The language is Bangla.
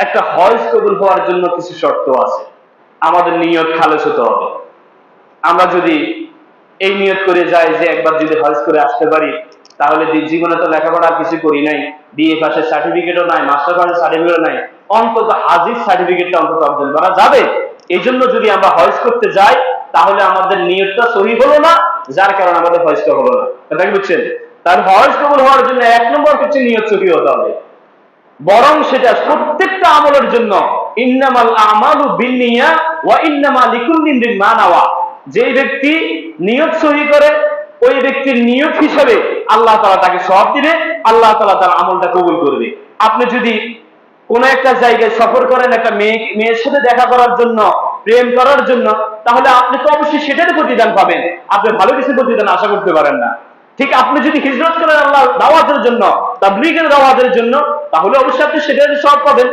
একটা হজ কবুল হওয়ার জন্য কিছু শর্ত আছে। আমাদের নিয়ত খালেস হতে হবে। আমরা যদি এই নিয়ত করে যাই যে একবার যদি হজ করে আসতে পারি, তাহলে জীবনে তো লেখাপড়া কিছু করি নাই, বিএ পাসের সার্টিফিকেটও নাই, মাস্টার পাসের সার্টিফিকেটও নাই, অন্তত হাজির সার্টিফিকেটটা অন্তত অর্জন করা যাবে। এই জন্য যদি আমরা হজ করতে যাই, তাহলে আমাদের নিয়তটা সহি হলো না, যার কারণে আমাদের হজটা হলো না। কথা কি বুঝছেন? তাহলে হজ কবুল হওয়ার জন্য 1 নম্বর হচ্ছে নিয়ত সহি হতে হবে। বরং সেটা প্রত্যেকটা আমলের জন্য ইন্নামাল আমালু বিন্নিয়া ওয়া ইন্নামা লিকুল্লি ইমরিন মা নাওয়া, যে ব্যক্তি নিয়ত সহি করে ওই ব্যক্তির নিয়ত হিসেবে আল্লাহ তাআলা তাকে সওয়াব দিবে, আল্লাহ তাআলা তার আমলটা কবুল করবে। আপনি যদি কোন একটা জায়গায় সফর করেন একটা মেয়ের সাথে দেখা করার জন্য, প্রেম করার জন্য, তাহলে আপনি তো অবশ্যই সেটার প্রতিদান পাবেন, আপনি ভালো কিছু প্রতিদান আশা করতে পারেন না। ঠিক আপনি যদি হিজরত করেন আল্লাহ দাওয়াতের জন্য, তাবলীগের দাওয়াতের জন্য, তাহলে অবশ্যই আপনি সেটার সওয়াব পাবেন।